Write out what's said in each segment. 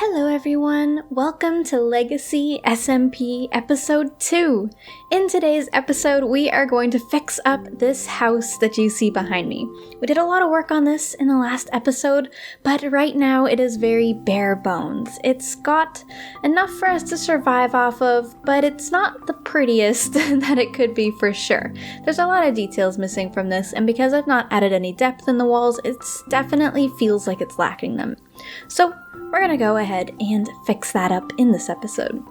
Hello everyone, welcome to LegacySMP episode 2. In today's episode, we are going to fix up this house that you see behind me. We did a lot of work on this in the last episode, but right now it is very bare bones. It's got enough for us to survive off of, but it's not the prettiest that it could be for sure. There's a lot of details missing from this, and because I've not added any depth in the walls, it definitely feels like it's lacking them. So we're gonna go ahead and fix that up in this episode.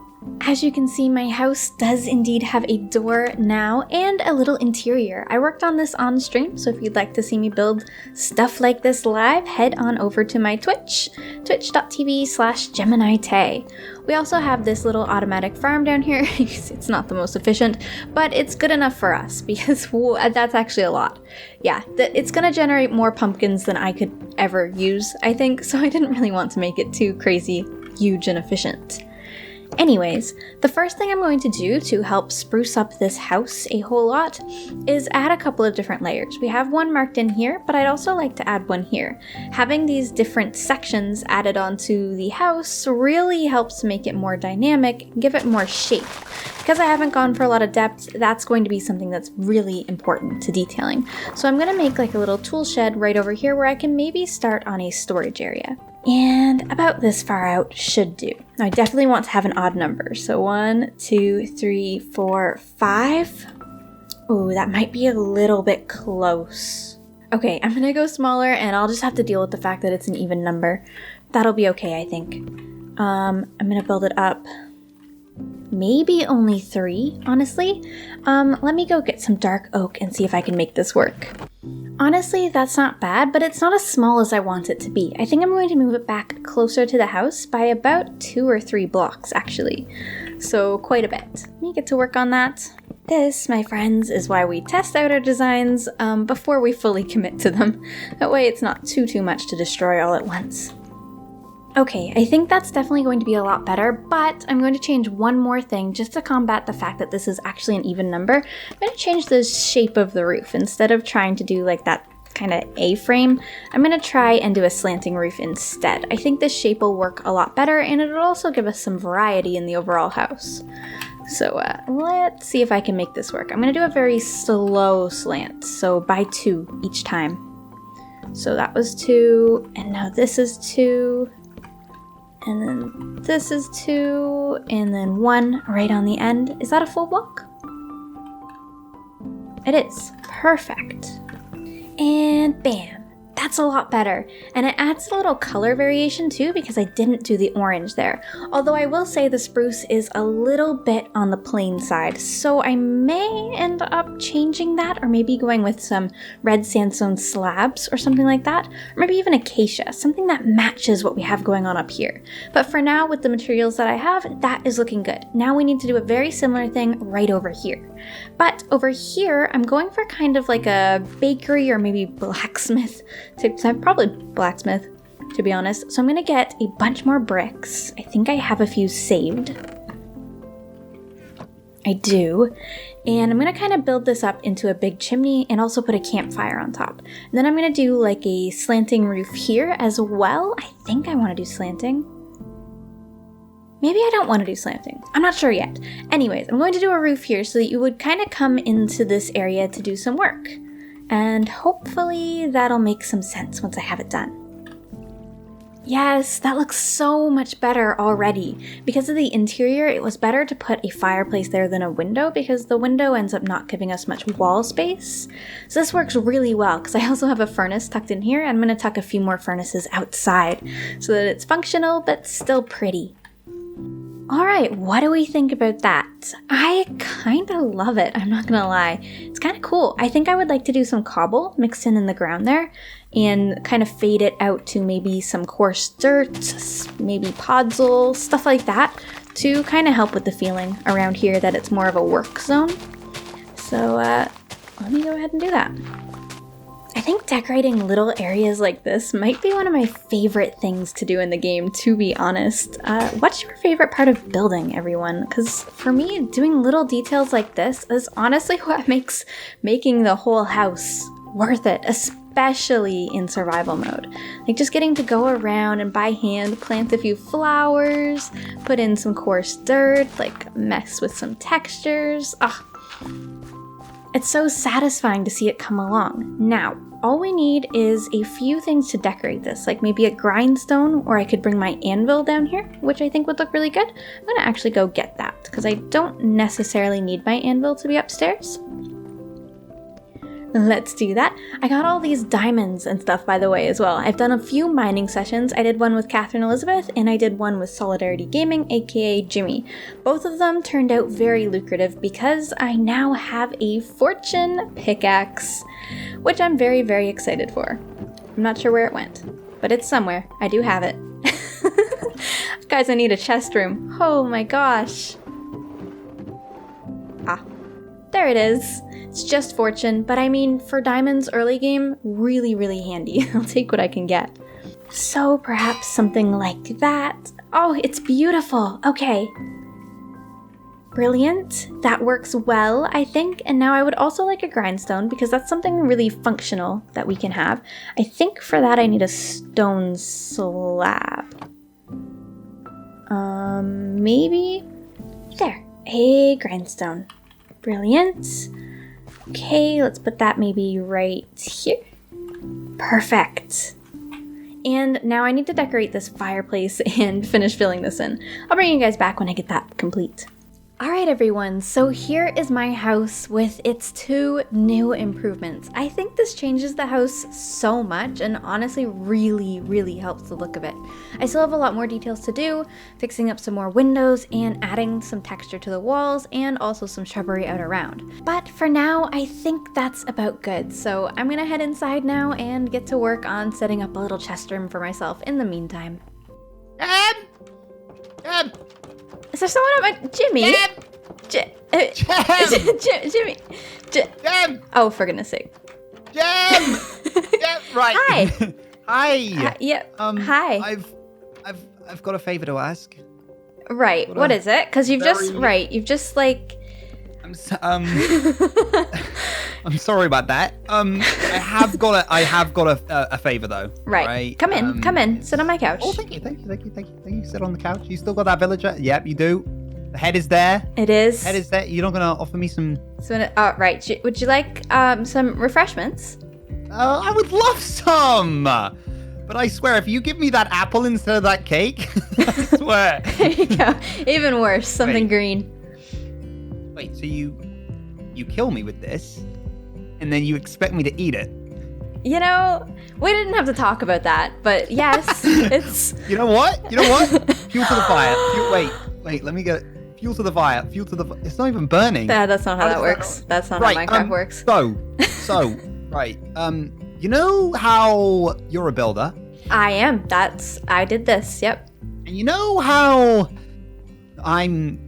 As you can see, my house does indeed have a door now and a little interior. I worked on this on stream, so if you'd like to see me build stuff like this live, head on over to my Twitch, twitch.tv/GeminiTay. We also have this little automatic farm down here. It's not the most efficient, but it's good enough for us because that's actually a lot. Yeah, it's gonna generate more pumpkins than I could ever use, I think, so I didn't really want to make it too crazy, huge, and efficient. Anyways, the first thing I'm going to do to help spruce up this house a whole lot is add a couple of different layers. We have one marked in here, but I'd also like to add one here. Having these different sections added onto the house really helps make it more dynamic, give it more shape. Because I haven't gone for a lot of depth, that's going to be something that's really important to detailing. So I'm going to make like a little tool shed right over here where I can maybe start on a storage area. And about this far out should do. Now I definitely want to have an odd number. So 1, 2, 3, 4, 5. Ooh, that might be a little bit close. Okay, I'm gonna go smaller and I'll just have to deal with the fact that it's an even number. That'll be okay, I think. I'm gonna build it up. Maybe only 3, honestly. Let me go get some dark oak and see if I can make this work. Honestly, that's not bad, but it's not as small as I want it to be. I think I'm going to move it back closer to the house by about 2 or 3 blocks, actually. So quite a bit. Let me get to work on that. This, my friends, is why we test out our designs before we fully commit to them. That way it's not too much to destroy all at once. Okay, I think that's definitely going to be a lot better, but I'm going to change one more thing just to combat the fact that this is actually an even number. I'm going to change the shape of the roof. Instead of trying to do like that kind of A-frame, I'm going to try and do a slanting roof instead. I think this shape will work a lot better, and it'll also give us some variety in the overall house. So let's see if I can make this work. I'm going to do a very slow slant, so by 2 each time. So that was 2, and now this is 2. And then this is 2, and then 1 right on the end. Is that a full block? It is. Perfect. And bam. That's a lot better. And it adds a little color variation too because I didn't do the orange there. Although I will say the spruce is a little bit on the plain side, so I may end up changing that or maybe going with some red sandstone slabs or something like that. Or maybe even acacia, something that matches what we have going on up here. But for now, with the materials that I have, that is looking good. Now we need to do a very similar thing right over here. But over here, I'm going for kind of like a bakery or maybe blacksmith. I'm probably blacksmith, to be honest. So I'm gonna get a bunch more bricks. I think I have a few saved. I do. And I'm gonna kind of build this up into a big chimney and also put a campfire on top. And then I'm gonna do like a slanting roof here as well. I think I wanna do slanting. Maybe I don't want to do slanting. I'm not sure yet. Anyways, I'm going to do a roof here so that you would kind of come into this area to do some work. And hopefully that'll make some sense once I have it done. Yes, that looks so much better already. Because of the interior, it was better to put a fireplace there than a window because the window ends up not giving us much wall space. So this works really well because I also have a furnace tucked in here. I'm going to tuck a few more furnaces outside so that it's functional but still pretty. Alright, what do we think about that? I kind of love it, I'm not gonna lie. It's kind of cool. I think I would like to do some cobble mixed in the ground there and kind of fade it out to maybe some coarse dirt, maybe podzol, stuff like that to kind of help with the feeling around here that it's more of a work zone. So let me go ahead and do that. I think decorating little areas like this might be one of my favorite things to do in the game, to be honest. What's your favorite part of building, everyone? Because for me, doing little details like this is honestly what makes making the whole house worth it, especially in survival mode. Like just getting to go around and by hand plant a few flowers, put in some coarse dirt, like mess with some textures. It's so satisfying to see it come along. Now, all we need is a few things to decorate this, like maybe a grindstone, or I could bring my anvil down here, which I think would look really good. I'm gonna actually go get that, because I don't necessarily need my anvil to be upstairs. Let's do that. I got all these diamonds and stuff, by the way, as well. I've done a few mining sessions. I did one with Catherine Elizabeth, and I did one with Solidarity Gaming, aka Jimmy. Both of them turned out very lucrative because I now have a fortune pickaxe, which I'm very, very excited for. I'm not sure where it went, but it's somewhere. I do have it. Guys, I need a chest room. Oh my gosh. There it is. It's just fortune, but I mean, for diamonds early game, really, really handy. I'll take what I can get. So perhaps something like that. Oh, it's beautiful. Okay. Brilliant. That works well, I think. And now I would also like a grindstone because that's something really functional that we can have. I think for that I need a stone slab. Maybe? There. A grindstone. Brilliant. Okay, let's put that maybe right here. Perfect. And now I need to decorate this fireplace and finish filling this in. I'll bring you guys back when I get that complete. Alright everyone, so here is my house with its 2 new improvements. I think this changes the house so much and honestly really, really helps the look of it. I still have a lot more details to do, fixing up some more windows and adding some texture to the walls and also some shrubbery out around. But for now, I think that's about good. So I'm gonna head inside now and get to work on setting up a little chest room for myself in the meantime. Is there someone at my... Jimmy? Jimmy. Oh, for goodness sake. Gem! Right. Hi. Hi. Yep. Hi. I've got a favor to ask. Right. What is it? Because you've just like... I'm sorry about that. I have got a favor though. Right. Come in. Sit on my couch. Oh, thank you. Sit on the couch. You still got that villager? Yep, you do. The head is there. It is. Head is there. You're not gonna offer me some? Right. Would you like some refreshments? I would love some. But I swear, if you give me that apple instead of that cake, I swear. There you go. Even worse, something green. Wait, so you kill me with this, and then you expect me to eat it? You know, we didn't have to talk about that, but yes, it's... You know what? Fuel to the fire. Wait, let me get it. Fuel to the fire. It's not even burning. That's not how that works. That's not how Minecraft works. So, right. You know how you're a builder? I am. I did this, yep. And you know how I'm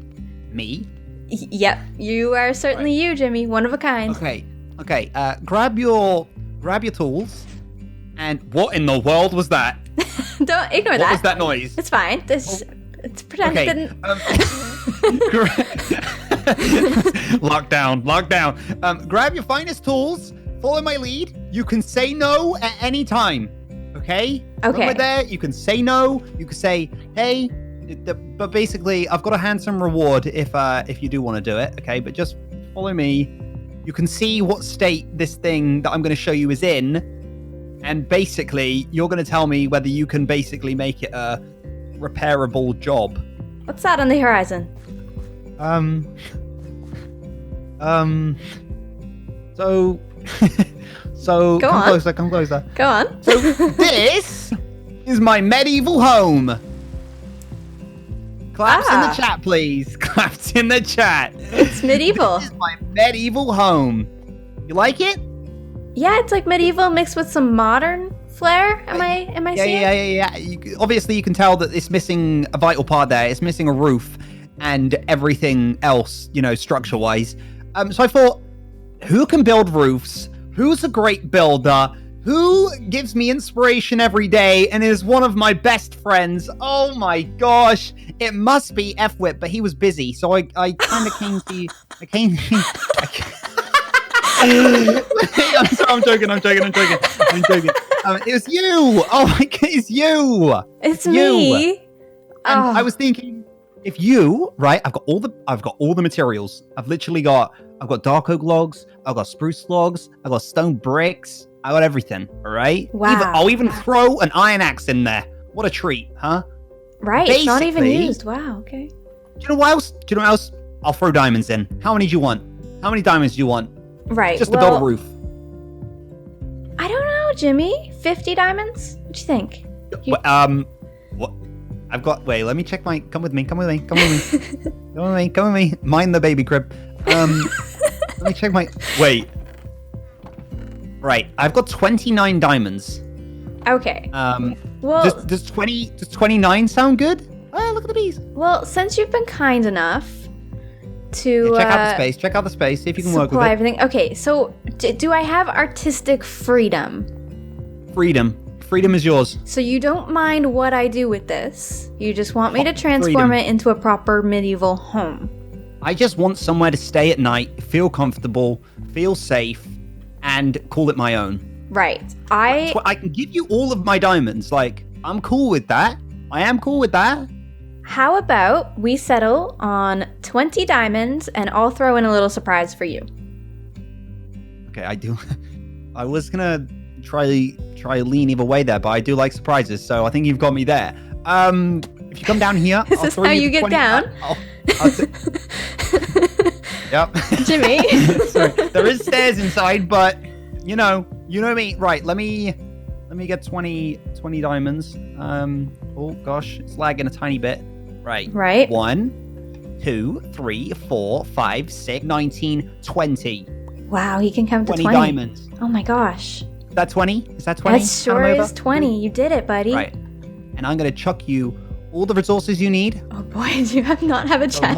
me? Yep, you are certainly you, Jimmy. One of a kind. Okay. Grab your tools. And what in the world was that? Don't ignore that. What was that noise? It's fine. It's pretend it didn't. Lockdown. Grab your finest tools. Follow my lead. You can say no at any time. Okay. When we're there, you can say no. You can say, hey. But basically, I've got a handsome reward if you do want to do it, okay? But just follow me. You can see what state this thing that I'm going to show you is in, and basically, you're going to tell me whether you can basically make it a repairable job. What's that on the horizon? So Go come on. closer, come closer. Go on. So this is my medieval home. Claps in the chat, please. Claps in the chat. It's medieval. This is my medieval home. You like it? Yeah, it's like medieval mixed with some modern flair. Am I seeing? Yeah. Obviously, you can tell that it's missing a vital part there. It's missing a roof and everything else, structure-wise. So I thought, who can build roofs? Who's a great builder? Who gives me inspiration every day and is one of my best friends? Oh my gosh. It must be F-Whip, but he was busy. So I kind of came to you. sorry, I'm joking. It was you. Oh my god, it's you. It's you. Me. And I was thinking, if you, right, I've got all the materials. I've got dark oak logs, I've got spruce logs, I've got stone bricks, I got everything, all right? Wow. I'll even throw an iron axe in there. What a treat, huh? Right, Basically, it's not even used. Wow, okay. Do you know what else? I'll throw diamonds in. How many do you want? How many diamonds do you want? Right, Just to build a roof. I don't know, Jimmy. 50 diamonds? What do you think? What? Let me check come with me. Come with me. Mind the baby crib. Let me check Right, I've got 29 diamonds. Okay. Well, does 29 sound good? Oh, look at the bees. Well, since you've been kind enough to check out the space, see if you can work with it. Everything. Okay, so do I have artistic freedom? Freedom is yours. So you don't mind what I do with this? You just want me to transform it into a proper medieval home? I just want somewhere to stay at night, feel comfortable, feel safe, and call it my own. Right. I can give you all of my diamonds. Like, I'm cool with that. I am cool with that. How about we settle on 20 diamonds and I'll throw in a little surprise for you. Okay, I do. I was gonna try lean either way there, but I do like surprises, so I think you've got me there. If you come down here, Is this how you get down? Yep. Jimmy. Sorry, there is stairs inside, but you know me. Right, let me get 20 diamonds. Oh gosh, it's lagging a tiny bit. Right. 1, 2, 3, 4, 5, 6, 19, 20. Wow, he can count to 20 diamonds. Oh my gosh. Is that 20? That sure is 20. You did it, buddy. Right. And I'm gonna chuck you all the resources you need. Oh boy, do you not have a chest.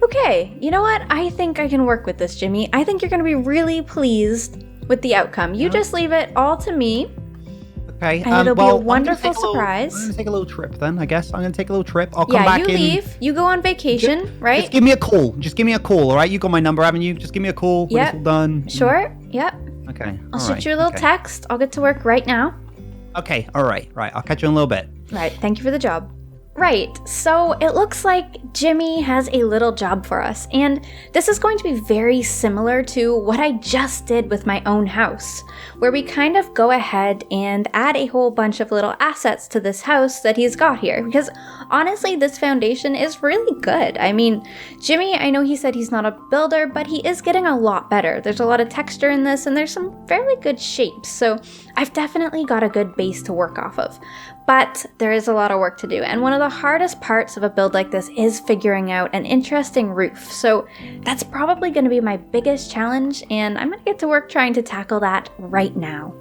Okay, you know what? I think I can work with this, Jimmy. I think you're gonna be really pleased with the outcome. You just leave it all to me. Okay. And it'll be a wonderful surprise. I'm going to take a little trip then, I guess. I'm going to take a little trip. I'll come back in. Yeah, you leave. You go on vacation, right? Just give me a call. All right? You got my number, haven't you? Just give me a call when it's all done. Sure. Yep. Okay. I'll shoot you a little text. I'll get to work right now. Okay. All right. Right. I'll catch you in a little bit. Right. Thank you for the job. Right, so it looks like Jimmy has a little job for us, and this is going to be very similar to what I just did with my own house, where we kind of go ahead and add a whole bunch of little assets to this house that he's got here, because honestly, this foundation is really good. I mean, Jimmy, I know he said he's not a builder, but he is getting a lot better. There's a lot of texture in this, and there's some fairly good shapes, so I've definitely got a good base to work off of. But there is a lot of work to do, and one of the hardest parts of a build like this is figuring out an interesting roof. So that's probably going to be my biggest challenge, and I'm going to get to work trying to tackle that right now.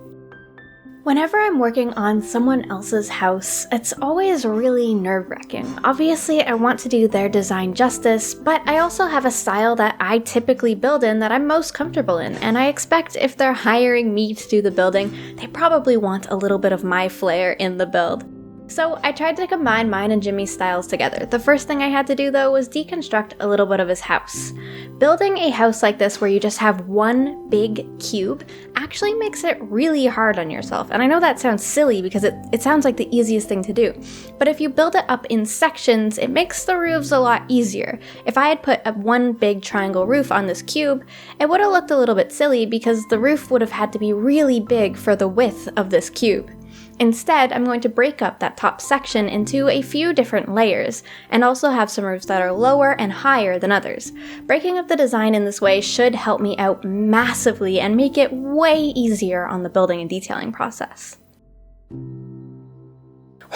Whenever I'm working on someone else's house, it's always really nerve-wracking. Obviously, I want to do their design justice, but I also have a style that I typically build in that I'm most comfortable in, and I expect if they're hiring me to do the building, they probably want a little bit of my flair in the build. So I tried to combine mine and Jimmy's styles together. The first thing I had to do though was deconstruct a little bit of his house. Building a house like this where you just have one big cube actually makes it really hard on yourself. And I know that sounds silly because it sounds like the easiest thing to do. But if you build it up in sections, it makes the roofs a lot easier. If I had put one big triangle roof on this cube, it would have looked a little bit silly because the roof would have had to be really big for the width of this cube. Instead, I'm going to break up that top section into a few different layers, and also have some roofs that are lower and higher than others. Breaking up the design in this way should help me out massively and make it way easier on the building and detailing process.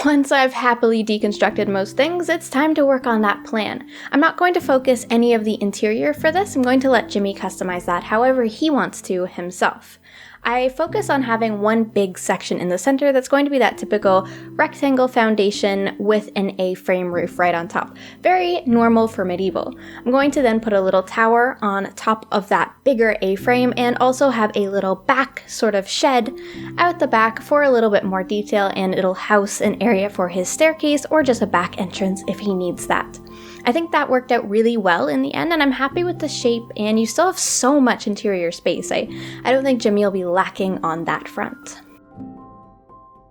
Once I've happily deconstructed most things, it's time to work on that plan. I'm not going to focus any of the interior for this. I'm going to let Jimmy customize that however he wants to himself. I focus on having one big section in the center that's going to be that typical rectangle foundation with an A-frame roof right on top. Very normal for medieval. I'm going to then put a little tower on top of that bigger A-frame and also have a little back sort of shed out the back for a little bit more detail, and it'll house an area for his staircase or just a back entrance if he needs that. I think that worked out really well in the end, and I'm happy with the shape, and you still have so much interior space. I don't think Jimmy will be lacking on that front.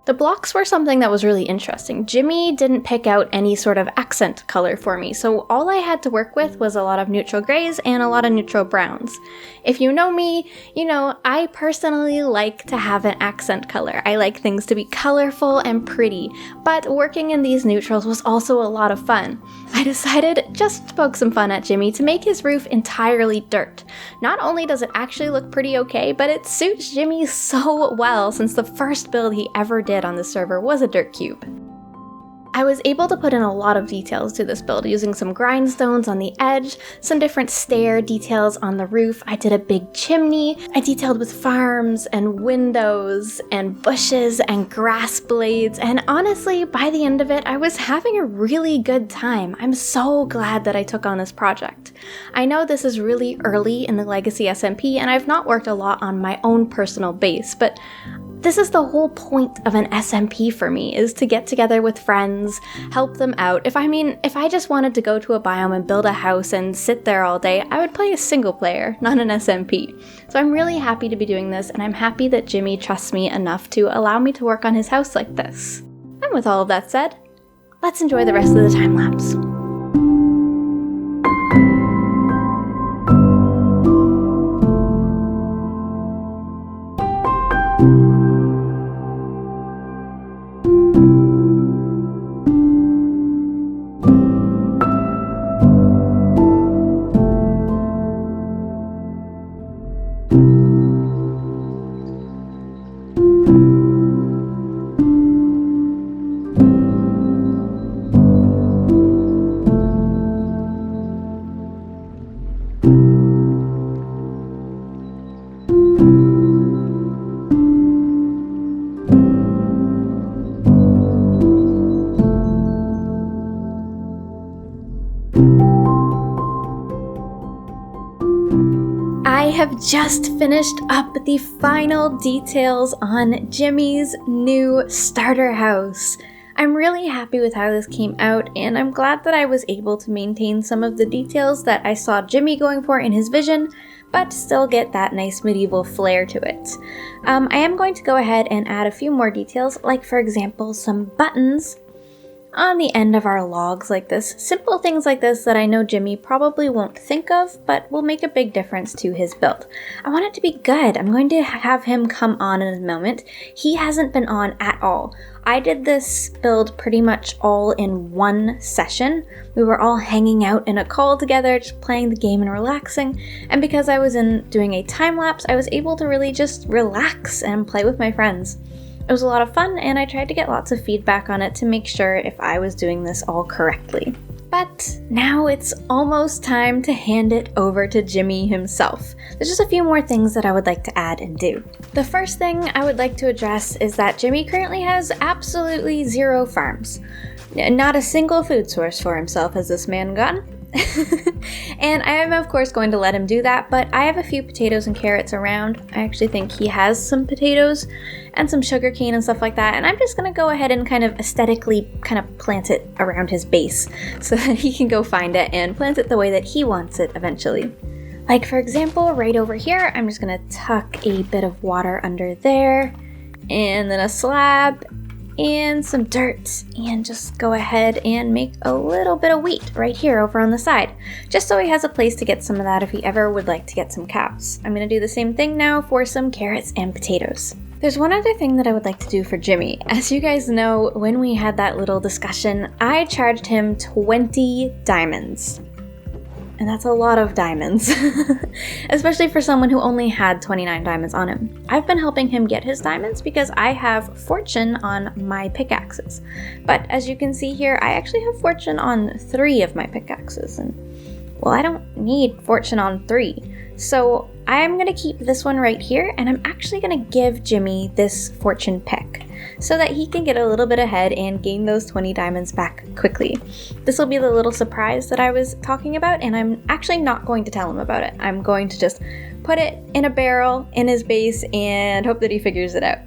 The blocks were something that was really interesting. Jimmy didn't pick out any sort of accent color for me, so all I had to work with was a lot of neutral grays and a lot of neutral browns. If you know me, you know I personally like to have an accent color. I like things to be colorful and pretty, but working in these neutrals was also a lot of fun. I decided just to poke some fun at Jimmy to make his roof entirely dirt. Not only does it actually look pretty okay, but it suits Jimmy so well since the first build he ever did on the server was a dirt cube. I was able to put in a lot of details to this build using some grindstones on the edge, some different stair details on the roof. I did a big chimney. I detailed with farms and windows and bushes and grass blades, and honestly, by the end of it, I was having a really good time. I'm so glad that I took on this project. I know this is really early in the LegacySMP, and I've not worked a lot on my own personal base, but this is the whole point of an SMP for me, is to get together with friends, help them out. If I just wanted to go to a biome and build a house and sit there all day, I would play a single player, not an SMP. So I'm really happy to be doing this, and I'm happy that Jimmy trusts me enough to allow me to work on his house like this. And with all of that said, let's enjoy the rest of the time lapse. I have just finished up the final details on Jimmy's new starter house. I'm really happy with how this came out, and I'm glad that I was able to maintain some of the details that I saw Jimmy going for in his vision, but still get that nice medieval flair to it. I am going to go ahead and add a few more details, like for example some buttons on the end of our logs like this. Simple things like this that I know Jimmy probably won't think of, but will make a big difference to his build. I want it to be good. I'm going to have him come on in a moment. He hasn't been on at all. I did this build pretty much all in one session. We were all hanging out in a call together, just playing the game and relaxing, and because I was doing a time lapse, I was able to really just relax and play with my friends. It was a lot of fun, and I tried to get lots of feedback on it to make sure if I was doing this all correctly. But now it's almost time to hand it over to Jimmy himself. There's just a few more things that I would like to add and do. The first thing I would like to address is that Jimmy currently has absolutely 0 farms. Not a single food source for himself has this man gotten. And I am of course going to let him do that, but I have a few potatoes and carrots around. I actually think he has some potatoes and some sugarcane and stuff like that, and I'm just gonna go ahead and kind of aesthetically kind of plant it around his base so that he can go find it and plant it the way that he wants it eventually. Like for example, right over here, I'm just gonna tuck a bit of water under there, and then a slab, and some dirt, and just go ahead and make a little bit of wheat right here over on the side, just so he has a place to get some of that if he ever would like to get some cows. I'm gonna do the same thing now for some carrots and potatoes. There's one other thing that I would like to do for Jimmy. As you guys know, when we had that little discussion, I charged him 20 diamonds. And that's a lot of diamonds, especially for someone who only had 29 diamonds on him. I've been helping him get his diamonds because I have fortune on my pickaxes. But as you can see here, I actually have fortune on 3 of my pickaxes, and well, I don't need fortune on 3. So I'm gonna keep this one right here, and I'm actually gonna give Jimmy this fortune pick so that he can get a little bit ahead and gain those 20 diamonds back quickly. This will be the little surprise that I was talking about, and I'm actually not going to tell him about it. I'm going to just put it in a barrel in his base and hope that he figures it out.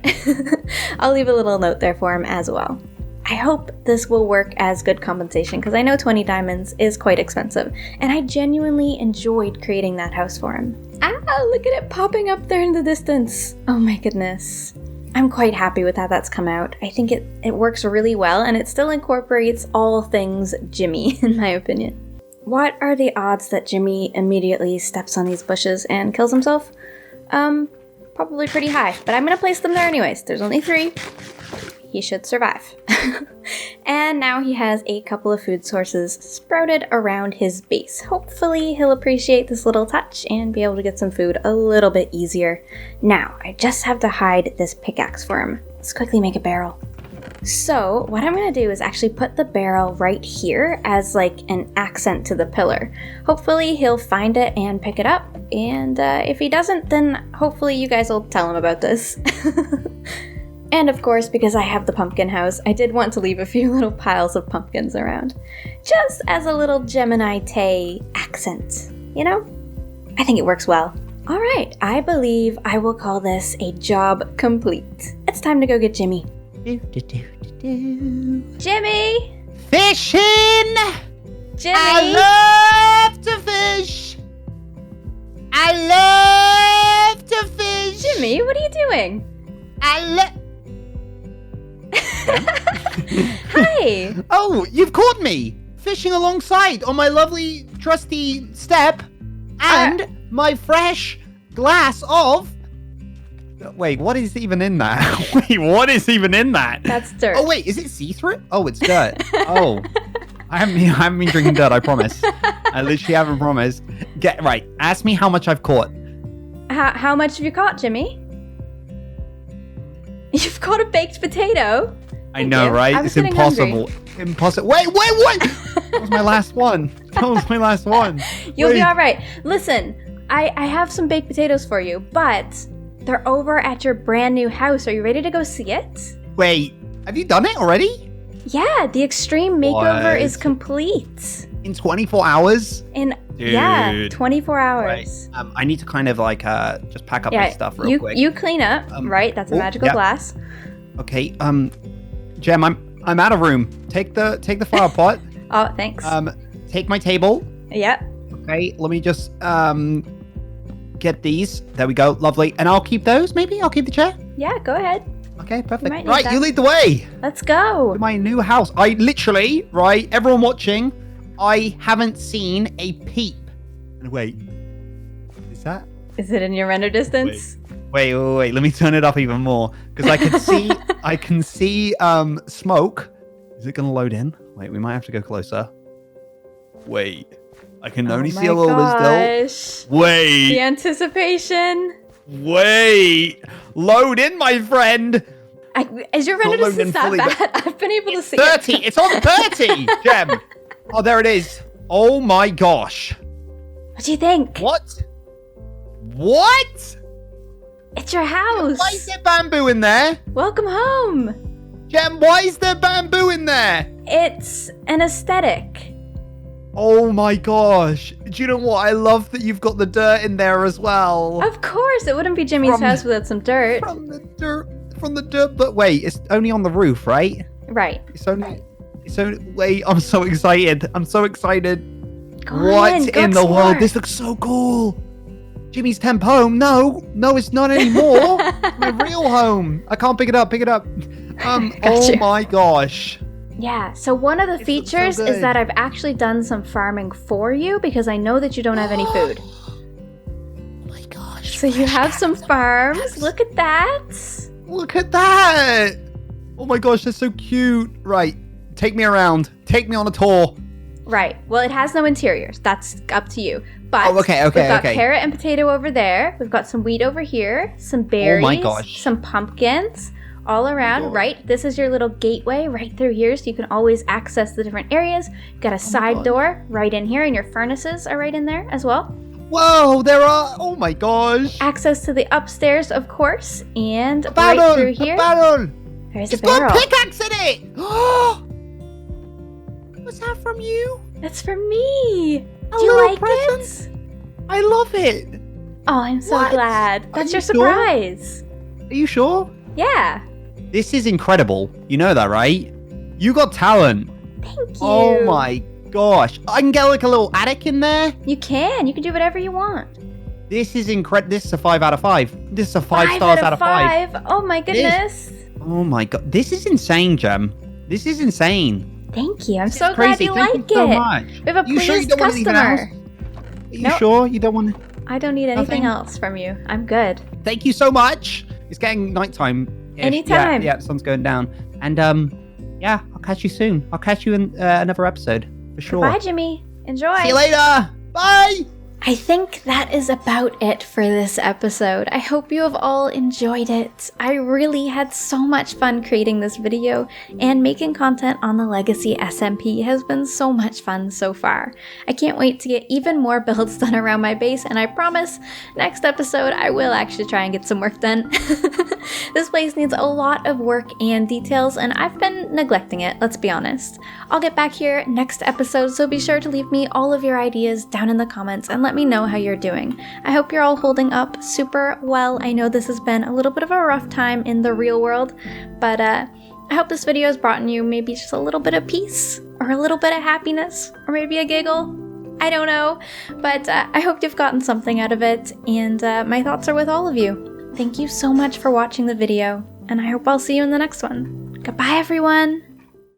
I'll leave a little note there for him as well. I hope this will work as good compensation because I know 20 diamonds is quite expensive, and I genuinely enjoyed creating that house for him. Ah, look at it popping up there in the distance. Oh my goodness. I'm quite happy with how that's come out. I think it works really well, and it still incorporates all things Jimmy, in my opinion. What are the odds that Jimmy immediately steps on these bushes and kills himself? Probably pretty high, but I'm gonna place them there anyways. There's only 3. He should survive. And now he has a couple of food sources sprouted around his base. Hopefully he'll appreciate this little touch and be able to get some food a little bit easier. Now, I just have to hide this pickaxe for him. Let's quickly make a barrel. So what I'm gonna do is actually put the barrel right here as like an accent to the pillar. Hopefully he'll find it and pick it up. And if he doesn't, then hopefully you guys will tell him about this. And of course, because I have the pumpkin house, I did want to leave a few little piles of pumpkins around. Just as a little GeminiTay accent, you know? I think it works well. Alright, I believe I will call this a job complete. It's time to go get Jimmy. Jimmy! Fishing! Jimmy! I love to fish! I love to fish! Jimmy, what are you doing? Hi! Oh, you've caught me! Fishing alongside on my lovely trusty step and my fresh glass of... Wait, what is even in that? Wait, what is even in that? That's dirt. Oh, wait, is it see-through? Oh, it's dirt. Oh. I haven't been drinking dirt, I promise. I literally haven't promised. Right, ask me how much I've caught. How much have you caught, Jimmy? You've caught a baked potato? I know, right? It's impossible. Hungry. Impossible. Wait! That was my last one. You'll be all right. Listen, I have some baked potatoes for you, but they're over at your brand new house. Are you ready to go see it? Wait, have you done it already? Yeah, the extreme makeover is complete. In 24 hours? Dude. Yeah, 24 hours. Right. I need to kind of like just pack up my stuff real quick. You clean up, right? That's a magical glass. Okay, Gem, I'm out of room. Take the flower pot. Oh, thanks. Take my table. Yep. Okay, let me just get these. There we go. Lovely. And I'll keep those, maybe? I'll keep the chair? Yeah, go ahead. Okay, perfect. Right, you lead the way. Let's go. To my new house. I literally, right, everyone watching, I haven't seen a peep. And wait, is that? Is it in your render distance? Wait. Let me turn it up even more because I can see smoke. Is it gonna load in? Wait, we might have to go closer. Wait, I can only see a little bit still. Wait. The anticipation. Wait. Load in, my friend. Is your render distance that bad? I've been able to see 30. it. It's on 30, Gem. Oh, there it is. Oh my gosh. What do you think? What? It's your house. Why is there bamboo in there? Welcome home. Gem, why is there bamboo in there? It's an aesthetic. Oh my gosh. Do you know what? I love that you've got the dirt in there as well. Of course. It wouldn't be Jimmy's house without some dirt. From the dirt. But wait, it's only on the roof, right? Right. It's only, wait, I'm so excited. Go what in the explore. world? This looks so cool. Jimmy's temp home. No, it's not anymore. My real home. I can't pick it up. Oh my gosh. Yeah, so one of the features is that I've actually done some farming for you because I know that you don't have any food. Oh my gosh. So you have some farms. Look at that. Look at that. Oh my gosh, that's so cute. Right, take me around. Take me on a tour. Right. Well, it has no interiors. That's up to you. But okay. We've got carrot and potato over there. We've got some wheat over here. Some berries. Oh my gosh. Some pumpkins. All around, right? This is your little gateway right through here, so you can always access the different areas. Got a side door right in here, and your furnaces are right in there as well. Whoa, there are... Oh my gosh. Access to the upstairs, of course, and right through here. A barrel. There's a barrel. It's got a pickaxe in it. Oh! Was that from you? That's from me. Do you like it? I love it. Oh, I'm so glad. That's your surprise. Are you sure? Yeah. This is incredible. You know that, right? You got talent. Thank you. Oh my gosh. I can get like a little attic in there. You can. You can do whatever you want. This is incredible. This is a 5 out of 5. This is a 5 stars out of 5. Oh my goodness. Oh my god. This is insane, Gem. This is insane. Thank you. I'm so glad you like it. So much. We have a pleased customer. Are you sure you don't want to? I don't need anything else from you. I'm good. Thank you so much. It's getting nighttime. Anytime. Yeah, the sun's going down. And yeah, I'll catch you soon. I'll catch you in another episode for sure. Bye, Jimmy. Enjoy. See you later. Bye. I think that is about it for this episode. I hope you have all enjoyed it. I really had so much fun creating this video, and making content on the LegacySMP has been so much fun so far. I can't wait to get even more builds done around my base, and I promise next episode I will actually try and get some work done. This place needs a lot of work and details, and I've been neglecting it, let's be honest. I'll get back here next episode, so be sure to leave me all of your ideas down in the comments and let me know how you're doing. I hope you're all holding up super well. I know this has been a little bit of a rough time in the real world, but I hope this video has brought you maybe just a little bit of peace, or a little bit of happiness, or maybe a giggle. I don't know, but I hope you've gotten something out of it, and my thoughts are with all of you. Thank you so much for watching the video, and I hope I'll see you in the next one. Goodbye, everyone!